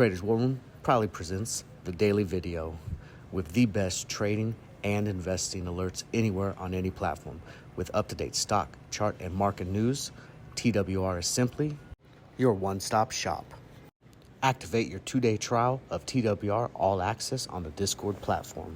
Traders War Room proudly presents the daily video with the best trading and investing alerts anywhere on any platform. With up-to-date stock, chart, and market news, TWR is simply your one-stop shop. Activate your 2-day trial of TWR All Access on the Discord platform.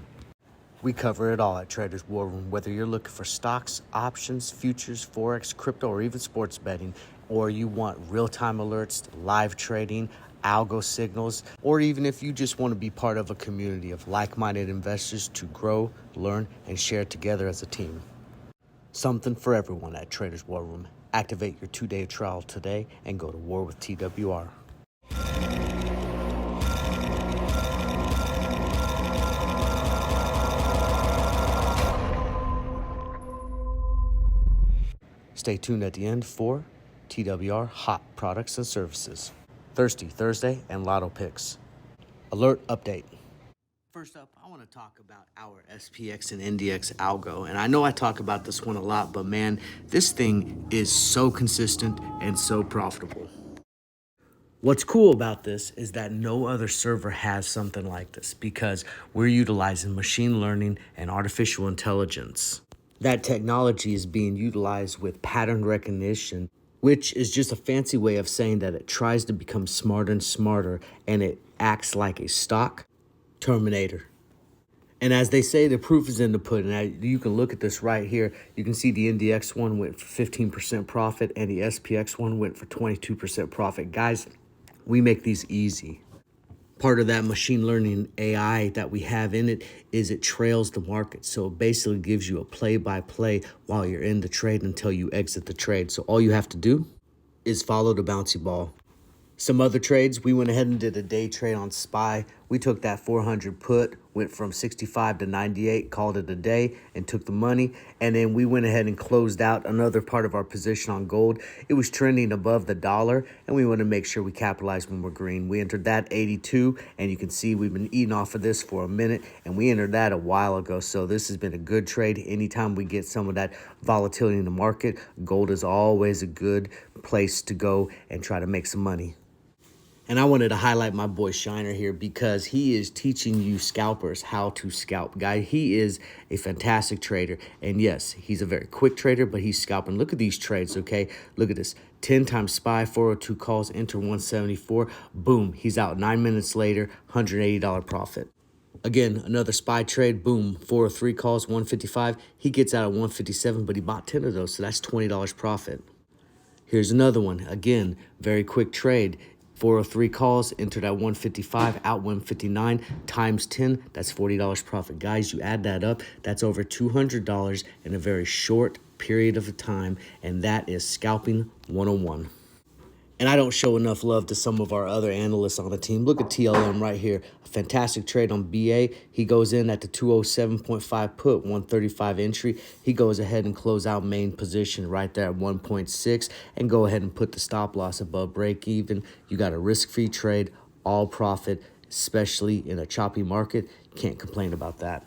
We cover it all at Traders War Room, whether you're looking for stocks, options, futures, Forex, crypto, or even sports betting, or you want real-time alerts, live trading, algo signals, or even if you just want to be part of a community of like-minded investors to grow, learn, and share together as a team. Something for everyone at Traders War Room. Activate your 2-day trial today and go to war with TWR. Stay tuned at the end for TWR Hot Products and Services, Thirsty Thursday, and Lotto Picks. Alert update. First up, I want to talk about our SPX and NDX Algo. And I know I talk about this one a lot, but man, this thing is so consistent and so profitable. What's cool about this is that no other server has something like this because we're utilizing machine learning and artificial intelligence. That technology is being utilized with pattern recognition, which is just a fancy way of saying that it tries to become smarter and smarter, and it acts like a stock terminator. And as they say, the proof is in the pudding. Now, you can look at this right here. You can see the NDX one went for 15% profit, and the SPX one went for 22% profit. Guys, we make these easy. Part of that machine learning AI that we have in it is it trails the market. So it basically gives you a play-by-play while you're in the trade until you exit the trade. So all you have to do is follow the bouncy ball. Some other trades, we went ahead and did a day trade on SPY. We took that 400 put, went from 65 to 98, called it a day, and took the money. And then we went ahead and closed out another part of our position on gold. It was trending above the dollar, and we want to make sure we capitalize when we're green. We entered that 82, and you can see we've been eating off of this for a minute, and we entered that a while ago. So this has been a good trade. Anytime we get some of that volatility in the market, gold is always a good place to go and try to make some money. And I wanted to highlight my boy Shiner here because he is teaching you scalpers how to scalp. Guy, he is a fantastic trader. And yes, he's a very quick trader, but he's scalping. Look at these trades, okay? Look at this. 10 times SPY, 402 calls, enter 174. Boom, he's out 9 minutes later, $180 profit. Again, another SPY trade, boom, 403 calls, 155. He gets out at 157, but he bought 10 of those, so that's $20 profit. Here's another one. Again, very quick trade. 403 calls, entered at 155, out 159, times 10, that's $40 profit. Guys, you add that up, that's over $200 in a very short period of time, and that is scalping 101. And I don't show enough love to some of our other analysts on the team. Look at TLM right here. A fantastic trade on BA. He goes in at the 207.5 put, 135 entry. He goes ahead and close out main position right there at 1.6 and go ahead and put the stop loss above break even. You got a risk-free trade, all profit, especially in a choppy market. Can't complain about that.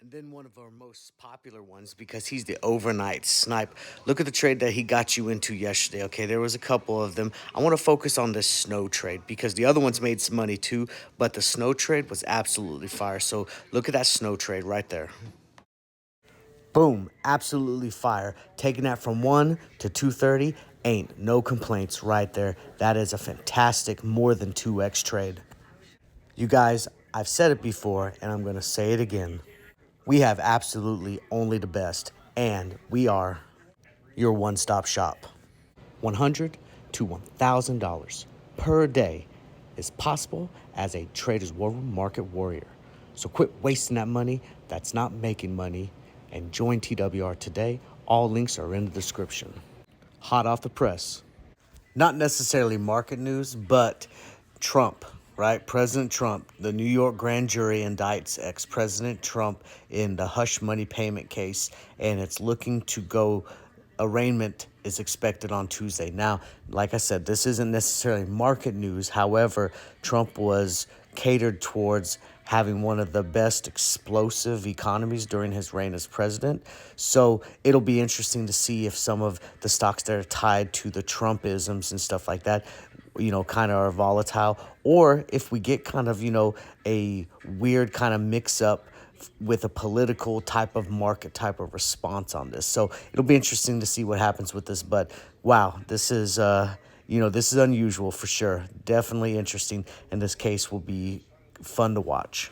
And then one of our most popular ones, because he's the overnight snipe. Look at the trade that he got you into yesterday, okay? There was a couple of them. I want to focus on this snow trade because the other ones made some money too, but the snow trade was absolutely fire. So look at that snow trade right there. Boom, absolutely fire. Taking that from 1 to 230, ain't no complaints right there. That is a fantastic more than 2x trade. You guys, I've said it before, and I'm going to say it again. We have absolutely only the best, and we are your one-stop shop. $100 to $1,000 per day is possible as a Traders War Room market warrior. So quit wasting that money that's not making money and join TWR today. All links are in the description. Hot off the press. Not necessarily market news, but Trump. Right? President Trump, the New York grand jury indicts ex-President Trump in the hush money payment case, and it's looking to go, arraignment is expected on Tuesday. Now, like I said, this isn't necessarily market news. However, Trump was catered towards having one of the best explosive economies during his reign as president. So it'll be interesting to see if some of the stocks that are tied to the Trumpisms and stuff like that, kind of are volatile, or if we get kind of, a weird kind of mix up with a political type of market type of response on this. So it'll be interesting to see what happens with this. But wow, this is, this is unusual for sure. Definitely interesting. And this case will be fun to watch.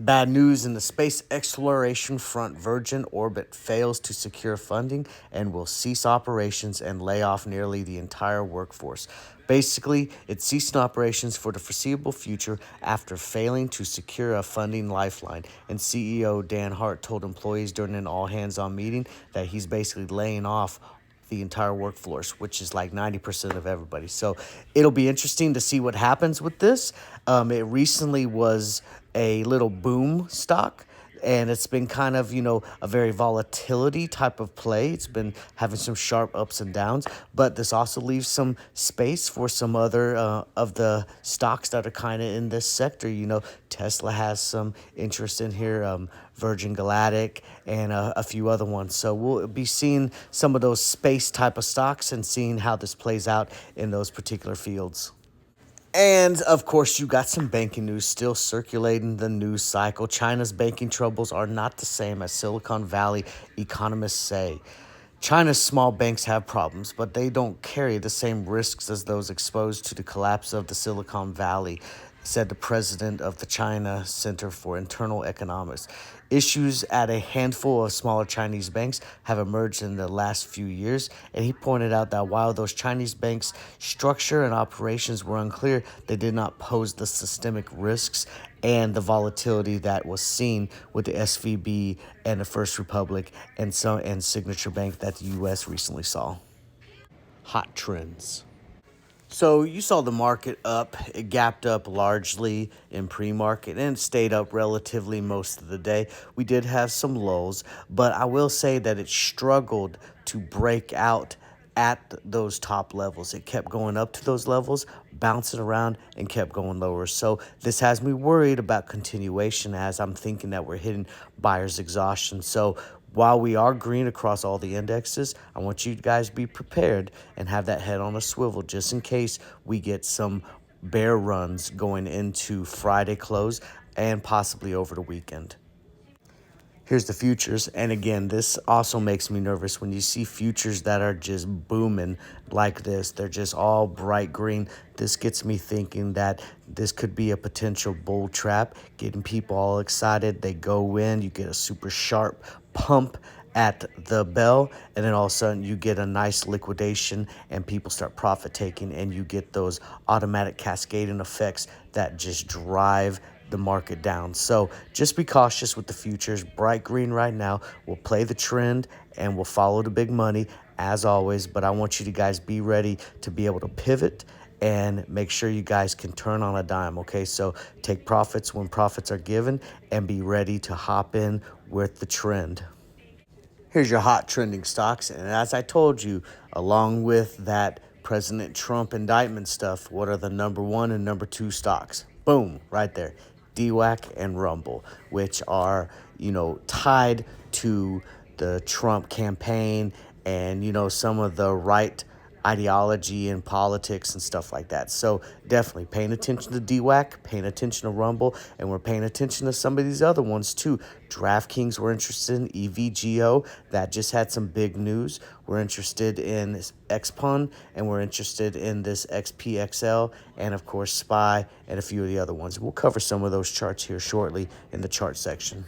Bad news in the space exploration front. Virgin Orbit fails to secure funding and will cease operations and lay off nearly the entire workforce. Basically, it's ceasing operations for the foreseeable future after failing to secure a funding lifeline. And CEO Dan Hart told employees during an all-hands-on meeting that he's basically laying off the entire workforce, which is like 90% of everybody. So it'll be interesting to see what happens with this. It recently was a little boom stock, and it's been kind of, a very volatility type of play. It's been having some sharp ups and downs, but this also leaves some space for some other of the stocks that are kind of in this sector. Tesla has some interest in here, Virgin Galactic, and a few other ones. So we'll be seeing some of those space type of stocks and seeing how this plays out in those particular fields. And of course, you got some banking news still circulating the news cycle. China's banking troubles are not the same as Silicon Valley economists say. China's small banks have problems, but they don't carry the same risks as those exposed to the collapse of the Silicon Valley, said the president of the China Center for Internal Economics. Issues at a handful of smaller Chinese banks have emerged in the last few years, and he pointed out that while those Chinese banks' structure and operations were unclear, they did not pose the systemic risks and the volatility that was seen with the SVB and the First Republic and Signature Bank that the U.S. recently saw. Hot trends. So you saw the market up. It gapped up largely in pre-market and stayed up relatively most of the day. We did have some lows, but I will say that it struggled to break out at those top levels. It kept going up to those levels, bouncing around, and kept going lower. So this has me worried about continuation, as I'm thinking that we're hitting buyer's exhaustion. So while we are green across all the indexes, I want you guys to be prepared and have that head on a swivel just in case we get some bear runs going into Friday close and possibly over the weekend. Here's the futures. And again, this also makes me nervous when you see futures that are just booming like this. They're just all bright green. This gets me thinking that this could be a potential bull trap, getting people all excited. They go in, you get a super sharp pump at the bell, and then all of a sudden you get a nice liquidation and people start profit taking, and you get those automatic cascading effects that just drive the market down. So just be cautious with the futures. Bright green right now. We'll play the trend and we'll follow the big money as always, but I want you to guys be ready to be able to pivot and make sure you guys can turn on a dime, okay? So take profits when profits are given and be ready to hop in with the trend. Here's your hot trending stocks. And as I told you, along with that President Trump indictment stuff, what are the number one and number two stocks? Boom, right there. DWAC and Rumble, which are, tied to the Trump campaign and, some of the right ideology and politics and stuff like that. So definitely paying attention to DWAC, paying attention to Rumble, and we're paying attention to some of these other ones too. DraftKings, we're interested in EVGO. That just had some big news. We're interested in XPON, and we're interested in this XPXL, and of course SPY, and a few of the other ones. We'll cover some of those charts here shortly in the chart section.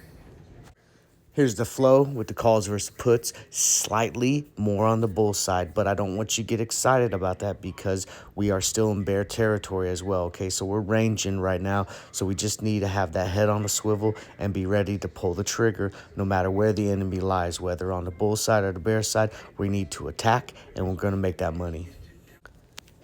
Here's the flow with the calls versus puts, slightly more on the bull side, but I don't want you to get excited about that because we are still in bear territory as well, okay? So we're ranging right now, so we just need to have that head on the swivel and be ready to pull the trigger no matter where the enemy lies, whether on the bull side or the bear side. We need to attack, and we're going to make that money.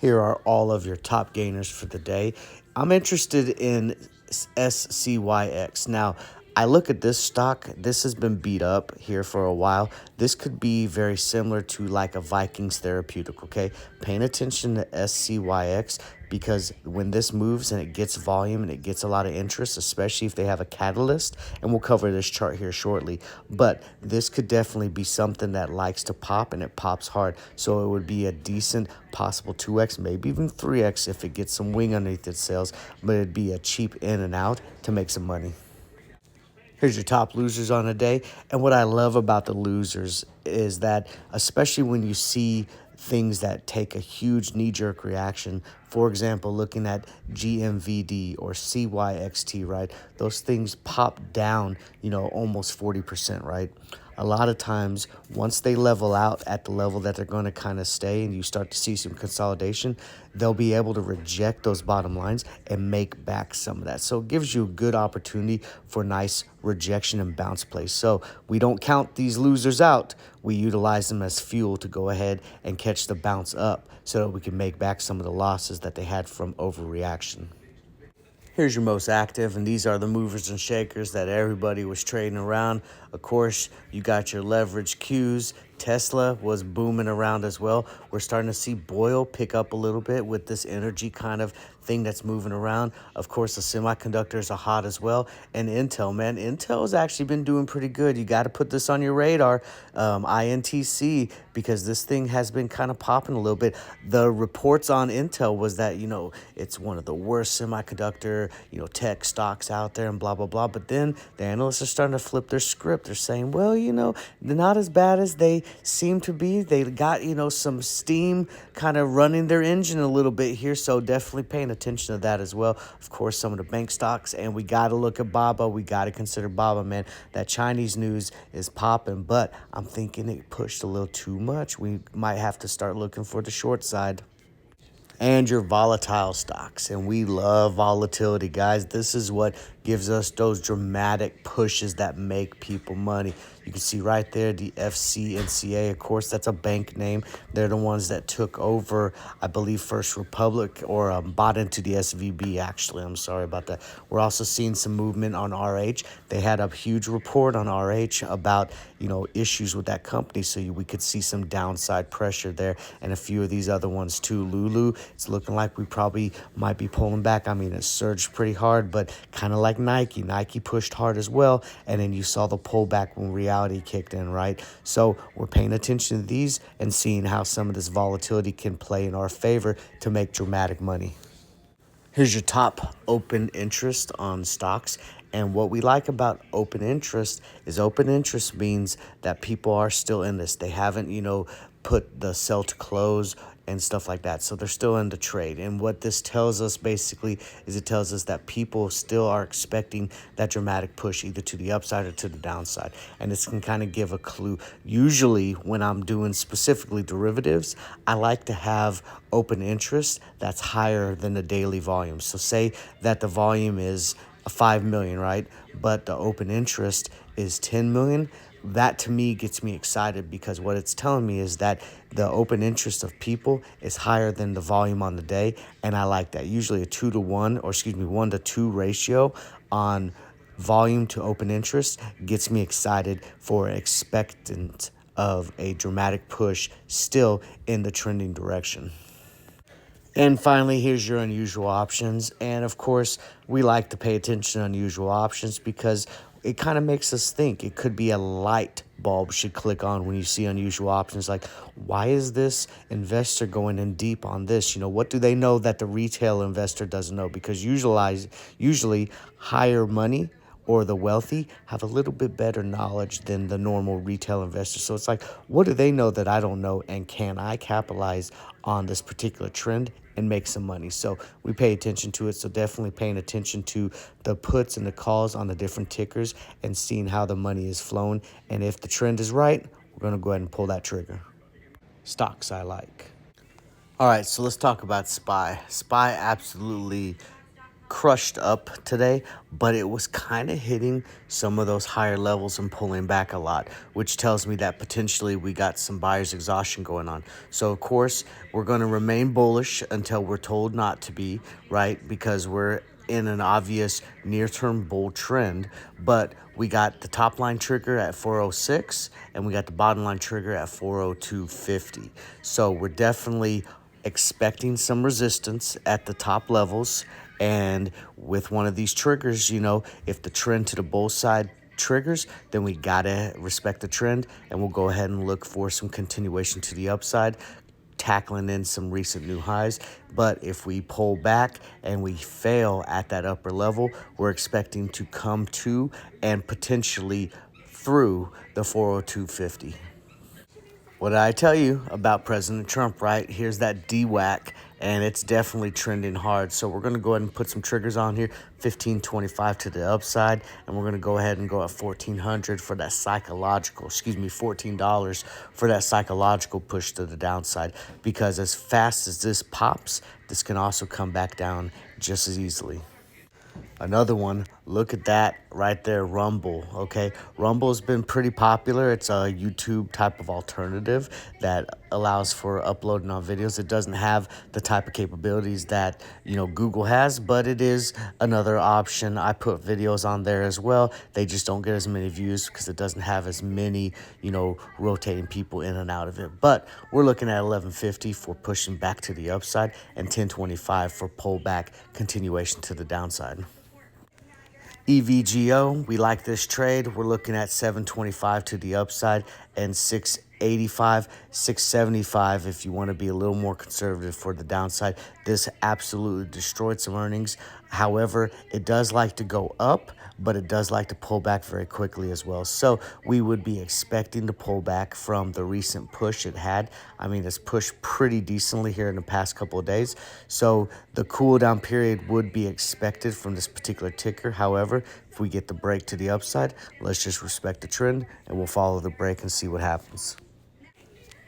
Here are all of your top gainers for the day. I'm interested in SCYX. Now, I look at this stock. This has been beat up here for a while. This could be very similar to like a Vikings therapeutic, okay? Paying attention to SCYX, because when this moves and it gets volume and it gets a lot of interest, especially if they have a catalyst, and we'll cover this chart here shortly, but this could definitely be something that likes to pop, and it pops hard. So it would be a decent possible 2x, maybe even 3x if it gets some wing underneath its sails, but it'd be a cheap in and out to make some money. Here's your top losers on the day. And what I love about the losers is that, especially when you see things that take a huge knee-jerk reaction, for example, looking at GMVD or CYXT, right? Those things pop down, almost 40%, right? A lot of times, once they level out at the level that they're going to kind of stay and you start to see some consolidation, they'll be able to reject those bottom lines and make back some of that. So it gives you a good opportunity for nice rejection and bounce plays. So we don't count these losers out. We utilize them as fuel to go ahead and catch the bounce up so that we can make back some of the losses that they had from overreaction. Here's your most active, and these are the movers and shakers that everybody was trading around. Of course, you got your leverage cues. Tesla was booming around as well. We're starting to see Boyle pick up a little bit with this energy kind of thing that's moving around. Of course, the semiconductors are hot as well. And Intel, man, Intel has actually been doing pretty good. You got to put this on your radar, INTC, because this thing has been kind of popping a little bit. The reports on Intel was that, it's one of the worst semiconductor, tech stocks out there and blah, blah, blah. But then the analysts are starting to flip their script. They're saying, well, they're not as bad as they seem to be. They got, some steam kind of running their engine a little bit here. So definitely paying attention to that as well. Of course, some of the bank stocks, and we got to look at BABA. We got to consider BABA, man. That Chinese news is popping, but I'm thinking it pushed a little too much. We might have to start looking for the short side. And your volatile stocks. And we love volatility, guys. This is what gives us those dramatic pushes that make people money. You can see right there the FCNCA. Of course, that's a bank name. They're the ones that took over, I believe, First Republic, or bought into the SVB, actually. I'm sorry about that. We're also seeing some movement on RH. They had a huge report on RH about, issues with that company. So we could see some downside pressure there, and a few of these other ones too. Lulu, it's looking like we probably might be pulling back. I mean, it surged pretty hard, but kind of like Nike. Nike pushed hard as well, and then you saw the pullback when reality kicked in, right? So we're paying attention to these and seeing how some of this volatility can play in our favor to make dramatic money. Here's your top open interest on stocks. And what we like about open interest is open interest means that people are still in this. They haven't, put the sell to close and stuff like that. So they're still in the trade. And what this tells us basically is it tells us that people still are expecting that dramatic push either to the upside or to the downside. And this can kind of give a clue. Usually when I'm doing specifically derivatives, I like to have open interest that's higher than the daily volume. So say that the volume is 5 million, right? But the open interest is 10 million. That to me gets me excited, because what it's telling me is that the open interest of people is higher than the volume on the day. And I like that. Usually a 1 to 2 ratio on volume to open interest gets me excited for expectant of a dramatic push still in the trending direction. And finally, here's your unusual options. And of course, we like to pay attention to unusual options because it kind of makes us think. It could be a light bulb should click on when you see unusual options. Like, why is this investor going in deep on this? What do they know that the retail investor doesn't know? Because usually higher money or the wealthy have a little bit better knowledge than the normal retail investor. So it's like, what do they know that I don't know? And can I capitalize on this particular trend and make some money? So we pay attention to it. So definitely paying attention to the puts and the calls on the different tickers and seeing how the money is flowing. And if the trend is right, we're going to go ahead and pull that trigger. Stocks I like. All right, so let's talk about SPY. SPY absolutely crushed up today, but it was kind of hitting some of those higher levels and pulling back a lot, which tells me that potentially we got some buyer's exhaustion going on. So of course we're going to remain bullish until we're told not to be, right? Because we're in an obvious near-term bull trend, but we got the top line trigger at 406 and we got the bottom line trigger at 402.50. So we're definitely expecting some resistance at the top levels. And with one of these triggers, if the trend to the bull side triggers, then we gotta respect the trend, and we'll go ahead and look for some continuation to the upside, tackling in some recent new highs. But if we pull back and we fail at that upper level, we're expecting to come to and potentially through the 402.50. What did I tell you about President Trump, right? Here's that DWAC, and it's definitely trending hard. So we're going to go ahead and put some triggers on here, 1525 to the upside, and we're going to go ahead and go at 1400 for that $14 for that psychological push to the downside, because as fast as this pops, this can also come back down just as easily. Another one, look at that right there, Rumble, okay? Rumble's been pretty popular. It's a YouTube type of alternative that allows for uploading on videos. It doesn't have the type of capabilities that, Google has, but it is another option. I put videos on there as well. They just don't get as many views because it doesn't have as many, rotating people in and out of it. But we're looking at 1150 for pushing back to the upside and 1025 for pullback continuation to the downside. EVGO, we like this trade. We're looking at 725 to the upside and 685, 675 if you want to be a little more conservative for the downside. This absolutely destroyed some earnings. However, it does like to go up, but it does like to pull back very quickly as well. So we would be expecting to pull back from the recent push it had. I mean, it's pushed pretty decently here in the past couple of days. So the cool down period would be expected from this particular ticker. However, if we get the break to the upside, let's just respect the trend and we'll follow the break and see what happens.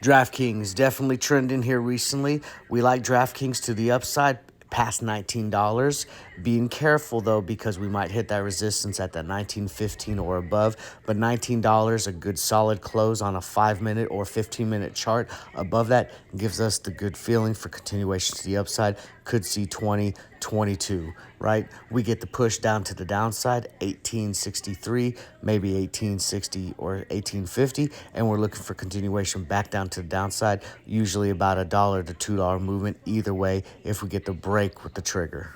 DraftKings definitely trending here recently. We like DraftKings to the upside past $19. Being careful though, because we might hit that resistance at that $19.15 or above. But $19, a good solid close on a 5-minute or 15-minute chart above that, gives us the good feeling for continuation to the upside. Could see 20, 22, right? We get the push down to the downside, 1863, maybe 1860 or 1850, and we're looking for continuation back down to the downside, usually about $1 to $2 movement either way if we get the break with the trigger.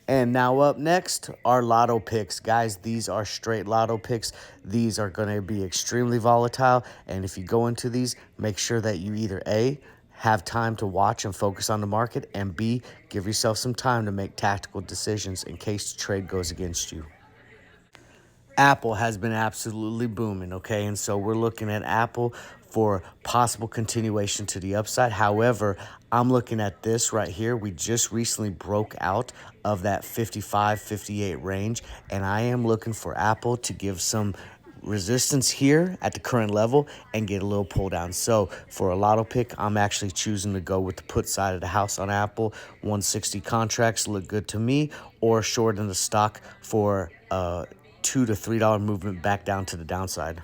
And now up next, our Lotto picks. Guys, these are straight Lotto picks. These are going to be extremely volatile. And if you go into these, make sure that you either A, have time to watch and focus on the market, and B, give yourself some time to make tactical decisions in case the trade goes against you. Apple has been absolutely booming, okay? And so we're looking at Apple for possible continuation to the upside. However, I'm looking at this right here. We just recently broke out of that 55, 58 range, and I am looking for Apple to give some resistance here at the current level and get a little pull down. So for a Lotto pick, I'm actually choosing to go with the put side of the house on Apple. 160 contracts look good to me, or short in the stock for $2 to $3 movement back down to the downside.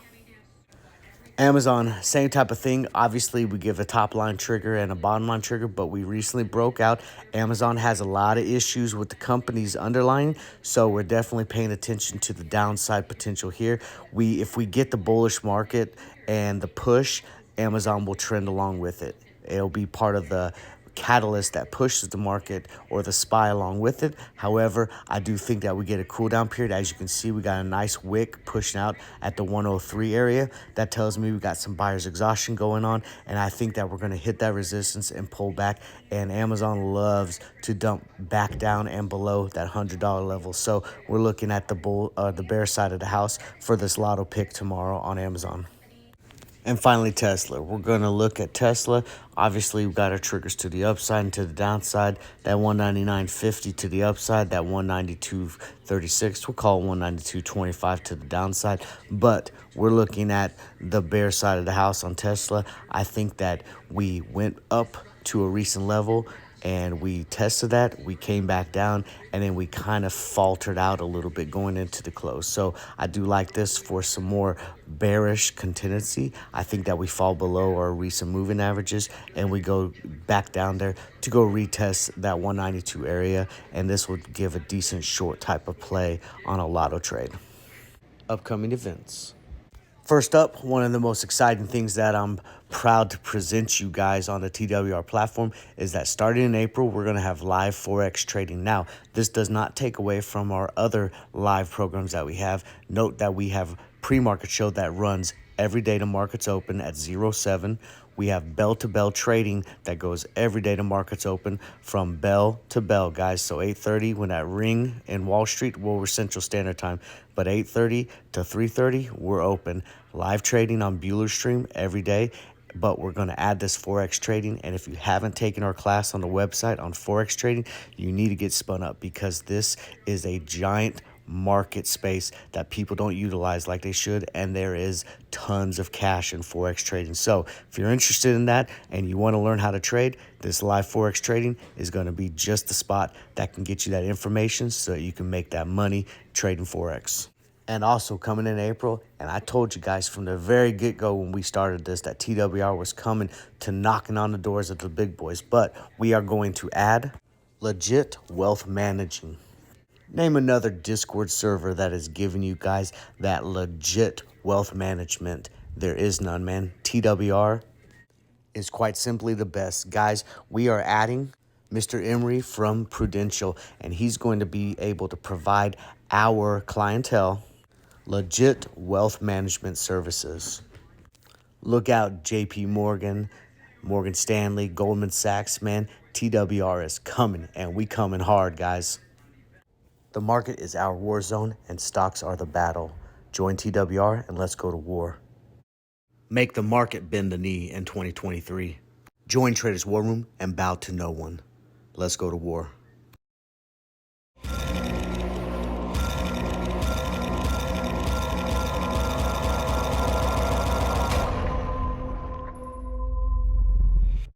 Amazon, same type of thing. Obviously, we give a top line trigger and a bottom line trigger, but we recently broke out. Amazon has a lot of issues with the company's underlying, so we're definitely paying attention to the downside potential here. If we get the bullish market and the push, Amazon will trend along with it. It'll be part of the catalyst that pushes the market or the SPY along with it. However, I do think that we get a cool down period. As you can see, we got a nice wick pushing out at the 103 area. That tells me we got some buyer's exhaustion going on, and I think that we're going to hit that resistance and pull back, and Amazon loves to dump back down and below that $100 level. So we're looking at the bear side of the house for this Lotto pick tomorrow on Amazon. And finally, Tesla. We're going to look at Tesla. Obviously, we've got our triggers to the upside and to the downside. That 199.50 to the upside, that 192.36. We'll call it 192.25 to the downside. But we're looking at the bear side of the house on Tesla. I think that we went up to a recent level, and we tested that. We came back down, and then we kind of faltered out a little bit going into the close. So I do like this for some more bearish contingency. I think that we fall below our recent moving averages, and we go back down there to go retest that 192 area, and this would give a decent short type of play on a Lotto trade. Upcoming events. First up, one of the most exciting things that I'm proud to present you guys on the TWR platform is that starting in April, we're going to have live Forex trading. Now, this does not take away from our other live programs that we have. Note that we have pre-market show that runs every day to markets open at 07. We have bell-to-bell trading that goes every day to markets open from bell to bell, guys. So 8:30 when that ring in Wall Street, well, we're Central Standard Time, but 8:30 to 3:30, we're open. Live trading on Bueller Stream every day, but we're going to add this Forex trading. And if you haven't taken our class on the website on Forex trading, you need to get spun up because this is a giant market space that people don't utilize like they should, and there is tons of cash in Forex trading. So if you're interested in that and you want to learn how to trade, this live Forex trading is going to be just the spot that can get you that information so that you can make that money trading Forex. And also coming in April, and I told you guys from the very get-go when we started this that TWR was coming to knocking on the doors of the big boys, but we are going to add legit wealth managing. Name another Discord server that is giving you guys that legit wealth management. There is none, man. TWR is quite simply the best. Guys, we are adding Mr. Emery from Prudential, and he's going to be able to provide our clientele legit wealth management services. Look out, JP Morgan, Morgan Stanley, Goldman Sachs, man. TWR is coming, and we coming hard, guys. The market is our war zone, and stocks are the battle. Join TWR, and let's go to war. Make the market bend the knee in 2023. Join Traders War Room and bow to no one. Let's go to war.